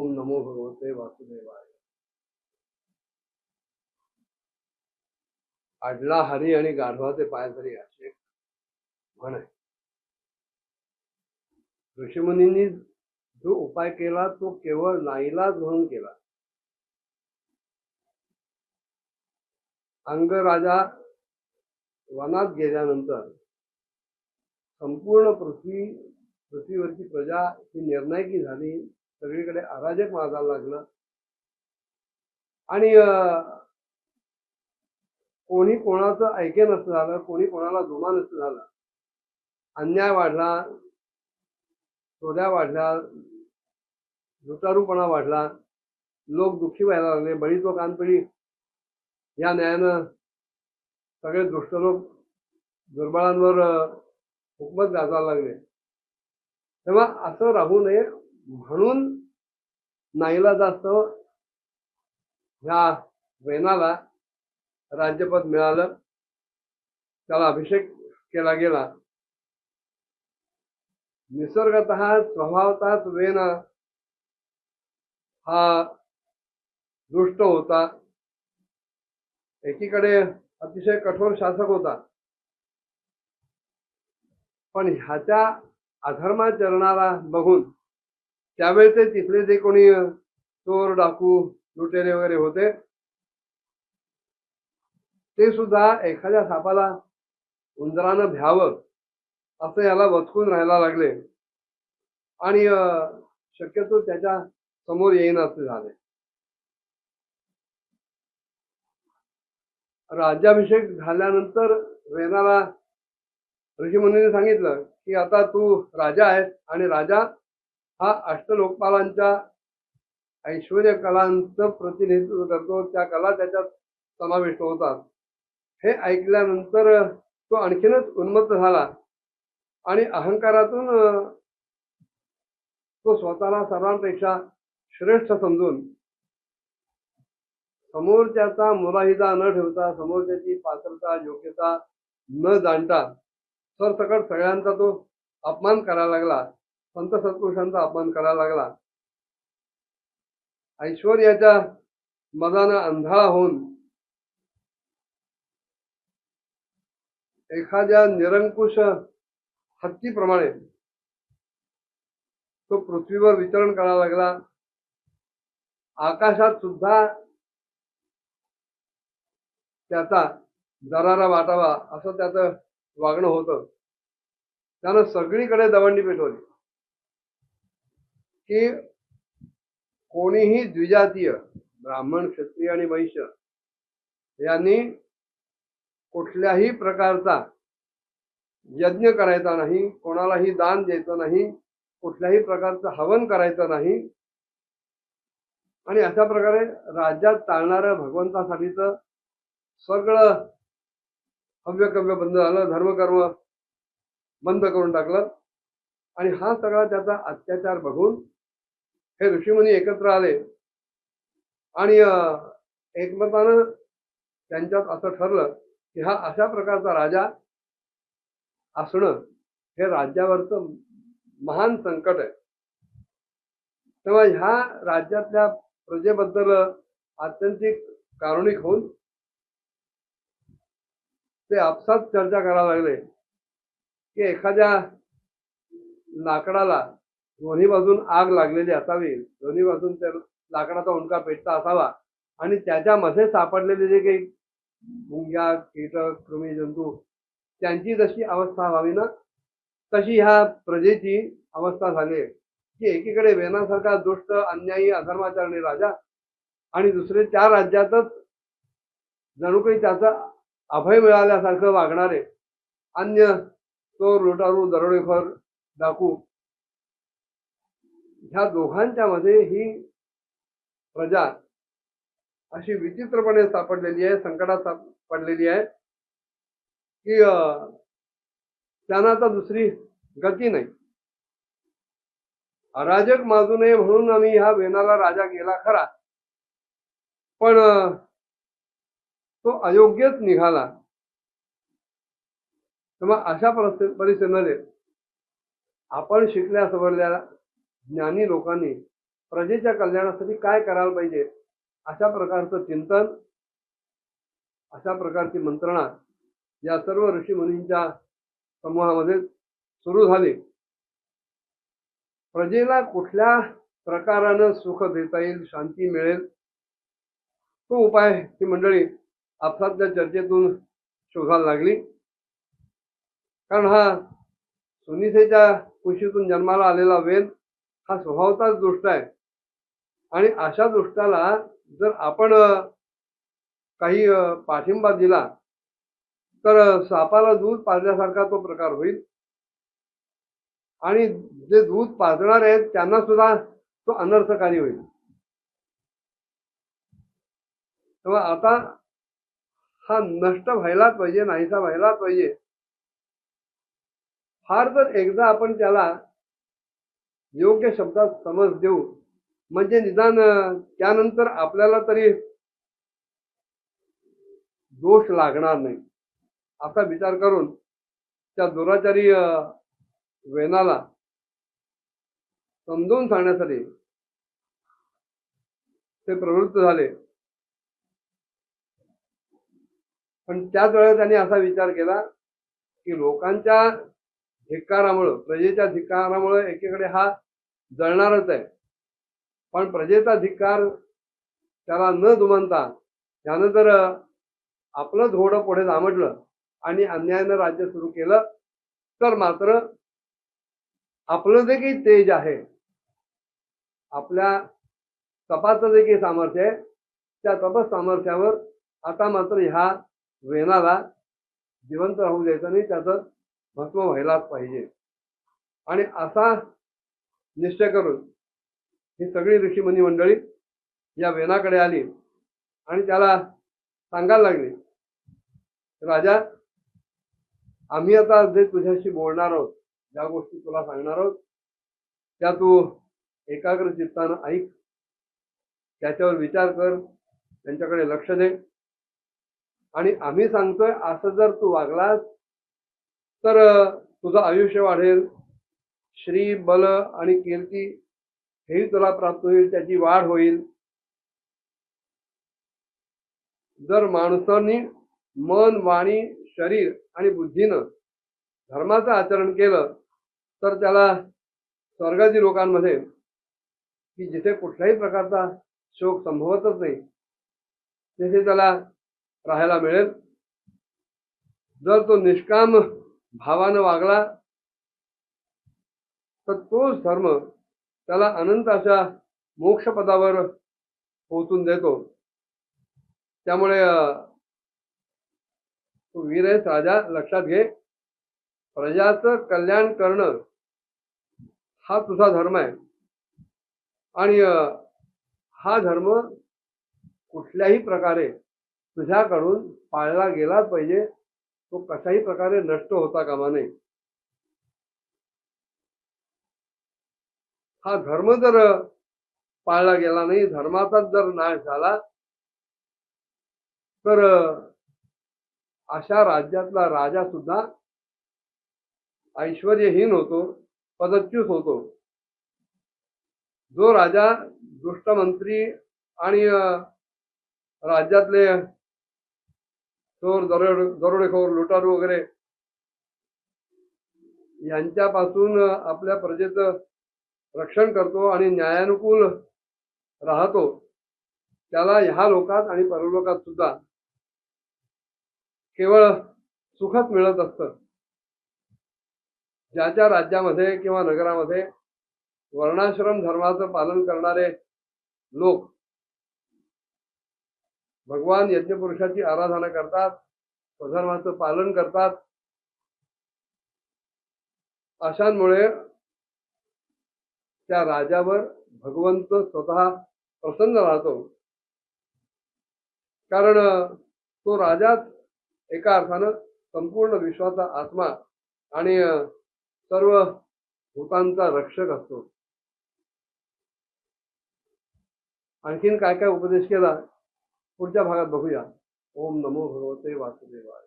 ओम नमो भगवते वासुदेवाय. आडला हरी आणि गाढवाचे पाय धरी असे एक म्हण आहे. ऋषीमुनींनी जो उपाय केला तो केवळ नाईलाज म्हणून केला. अंगराजा वनात गेल्यानंतर संपूर्ण पृथ्वीवरची प्रजा ही निर्णायकी झाली. सगळीकडे अराजक माजायला लागलं आणि कोणी कोणाचं ऐके नसतं झालं, कोणी कोणाला जुमा नसतं झालं. अन्याय वाढला, चोऱ्या वाढल्या, लुटारूपणा वाढला, लोक दुःखी व्हायला लागले. बळी तो कानपिढी या न्यायानं सगळे दुष्ट लोक दुर्बळांवर हुकमत गाजायला लागले. तेव्हा असं राहू नये म्हणून नाईलाजास्तव ह्या वेनाला राज्यपद मिळालं. त्याला अभिषेक केला गेला. निसर्गतः स्वभावतःच वेन हा दुष्ट होता. एकीकडे अतिशय कठोर शासक होता, पण ह्याच्या अधर्माचरणाला बघून त्यावेळेचे तिथले जे कोणी चोर डाकू लुटेरे वगैरे होते ते सुद्धा एखाद्या सापाला उंदरानं भ्यावं असं याला वचकून राहायला लागले आणि शक्यतो त्याच्या समोर येईन असे झाले. राज्याभिषेक झाल्यानंतर वेनाला ऋषीमुनींनी सांगितलं की आता तू राजा आहेस आणि राजा हा अष्टलोकपालांच्या ऐश्वर्य कलांचं प्रतिनिधित्व करतो. त्या कला त्याच्यात समाविष्ट होतात. हे ऐकल्यानंतर तो आणखीनच उन्मत्त झाला आणि अहंकारातून तो स्वतःला सर्वांपेक्षा श्रेष्ठ समजून समोरच्याचा मुलाहिदा न ठेवता, समोरच्याची पात्रता योग्यता न जाणता सरसकट सगळ्यांचा तो अपमान करायला लागला. संत सत्पुरुषांचा अपमान करायला लागला. ऐश्वर्याच्या मदानं अंधाळा होऊन एखाद्या निरंकुश हत्तीप्रमाणे तो पृथ्वीवर विचरण करायला लागला. आकाशात सुद्धा त्याचा दरारा वाटावा असं त्याचं वागणं होतं. त्यानं सगळीकडे दवंडी पेटवली की कोणीही द्विजातीय ब्राह्मण, क्षत्रिय आणि वैश्य यांनी कुठल्याही प्रकारचा यज्ञ करायचा नाही, कोणालाही दान द्यायचं नाही, कुठल्याही प्रकारचं हवन करायचं नाही. आणि अशा प्रकारे राज्यात चालणारं भगवंतासाठीच सगळं हव्यकव्य बंद झालं. धर्मकर्म बंद करून टाकलं. आणि हा सगळा त्याचा अत्याचार बघून हे ऋषीमुनी एकत्र आले आणि एकमतानं त्यांच्यात असं ठरलं की हा अशा प्रकारचा राजा असणं हे राज्यावरचं महान संकट आहे. तेव्हा ह्या राज्यातल्या प्रजेबद्दल आत्यंतिक कारुणिक होऊन ते आपसात चर्चा करायला लागले की एखाद्या लाकडाला दोन्ही बाजून आग लागलेली असावी, दोन्ही बाजून त्या लाकडाचा उंडका पेटता असावा आणि त्याच्यामध्ये सापडलेले जे काही मुंग्या, कीटक, कृमी, जंतू त्यांची जशी अवस्था व्हावी ना तशी ह्या प्रजेची अवस्था झाली की एकीकडे वेनासारखा दुष्ट, अन्यायी, अधर्माचरणी राजा आणि दुसरे 4 राज्यातच जणू काही त्याचं अभय मिळाल्यासारखं वागणारे अन्य चोर, लुटारू, दरोडेखोर, डाकू ह्या दोघांच्या मध्ये ही प्रजा अशी विचित्रपणे सापडलेली आहे, संकटात सापडलेली आहे की त्यांना आता दुसरी गती नाही. अराजक माजू नये म्हणून आम्ही ह्या वेनाला राजा केला खरा, पण तो अयोग्यच निघाला. तेव्हा अशा परिस्थितीमध्ये आपण शिकल्या सवरल्या ज्ञानी लोकांनी प्रजेच्या कल्याणासाठी काय करायला पाहिजे अशा प्रकारचं चिंतन, अशा प्रकारची मंत्रणा या सर्व ऋषी मुनींच्या समूहामध्ये सुरू झाली. प्रजेला कुठल्या प्रकारानं सुख देता येईल, शांती मिळेल, तो उपाय ही मंडळी आपसातल्या चर्चेतून शोधायला लागली. कारण हा सुनिसेच्या कुशीतून जन्माला आलेला वेद हा स्वभावताच दुष्ट आहे आणि अशा दुष्टाला जर आपण काही पाठिंबा दिला तर सापाला दूध पाजल्यासारखा तो प्रकार होईल आणि जे दूध पाजणार आहेत त्यांना सुद्धा तो अनर्थकारी होईल. तेव्हा आता हा नष्ट व्हायलाच पाहिजे, नाहीसा व्हायलाच पाहिजे. फार तर एकदा आपण त्याला योग्य शब्दात समज देऊ म्हणजे निदान त्यानंतर आपल्याला तरी दोष लागणार नाही असा विचार करून त्या दुराचारी वेनाला समजून सांगण्यासाठी ते प्रवृत्त झाले. पण त्याच वेळेला त्यांनी असा विचार केला की लोकांच्या धिक्कारामुळं, प्रजेच्या धिक्कारामुळे एकीकडे हा जळणारच आहे, पण प्रजेचा धिक्कार त्याला न दुमंता त्यानं जर आपलं घोडं पुढे दामटलं आणि अन्यायानं राज्य सुरू केलं तर मात्र आपलं जे काही तेज आहे, आपल्या तपाचं जे काही सामर्थ्य आहे, त्या तपस सामर्थ्यावर आता मात्र ह्या वेनाला जिवंत राहू द्यायचं नाही, त्याचं भस्म व्हायलाच पाहिजे. आणि असा निश्चय करून ही सगळी ऋषीमुनी मंडळी या वेनाकडे आली आणि त्याला सांगायला लागली, राजा, आम्ही आता जे तुझ्याशी बोलणार आहोत, ज्या गोष्टी तुला सांगणार आहोत त्या तू एकाग्र चित्तानं ऐक, त्याच्यावर विचार कर, त्यांच्याकडे लक्ष दे आणि आम्ही सांगतोय असं जर तू वागलास तर तुझं आयुष्य वाढेल, श्री, बल आणि कीर्ती हेही तुला प्राप्त होईल, त्याची वाढ होईल. जर माणसांनी मन, वाणी, शरीर आणि बुद्धीनं धर्माचं आचरण केलं तर त्याला स्वर्गादी लोकांमध्ये की जिथे कुठल्याही प्रकारचा शोक संभवतच नाही तिथे त्याला राहायला मिळेल. जर तो निष्काम भावानं वागला तर तोच धर्म त्याला अनंत अशा मोक्षपदावर पोहोचून देतो. त्यामुळे तू वीर आहेस राजा, लक्षात घे, प्रजाचं कल्याण करणं हा तुझा धर्म आहे आणि हा धर्म कुठल्याही प्रकारे तुझ्याकडून पाळला गेलाच पाहिजे, तो कशाही प्रकारे नष्ट होता कामा नये. हा धर्म जर पाळला गेला नाही, धर्माचाच जर नाश झाला तर अशा राज्यातला राजा सुद्धा ऐश्वर्यहीन होतो, पदच्युत होतो. जो राजा दुष्ट मंत्री आणि राज्यातले चोर, दरोडेखोर, लुटारू वगैरे यांच्यापासून आपल्या प्रजेचं रक्षण करतो आणि न्यायानुकूल राहतो, त्याला ह्या लोकात आणि परलोकात सुद्धा केवळ सुखच मिळत असतं. ज्याच्या राज्यामध्ये किंवा नगरामध्ये वर्णाश्रम धर्माचं पालन करणारे लोक भगवान यज्ञपुरुषाची आराधना करतात, स्वधर्माचं पालन करतात, अशांमुळे त्या राजावर भगवंत स्वतः प्रसन्न राहतो. कारण तो राजाच एका अर्थानं संपूर्ण विश्वाचा आत्मा आणि सर्व भूतांचा रक्षक असतो. आणखीन काय काय उपदेश केला पुढच्या भागात बघूया. ओम नमो भगवते वासुदेवाय.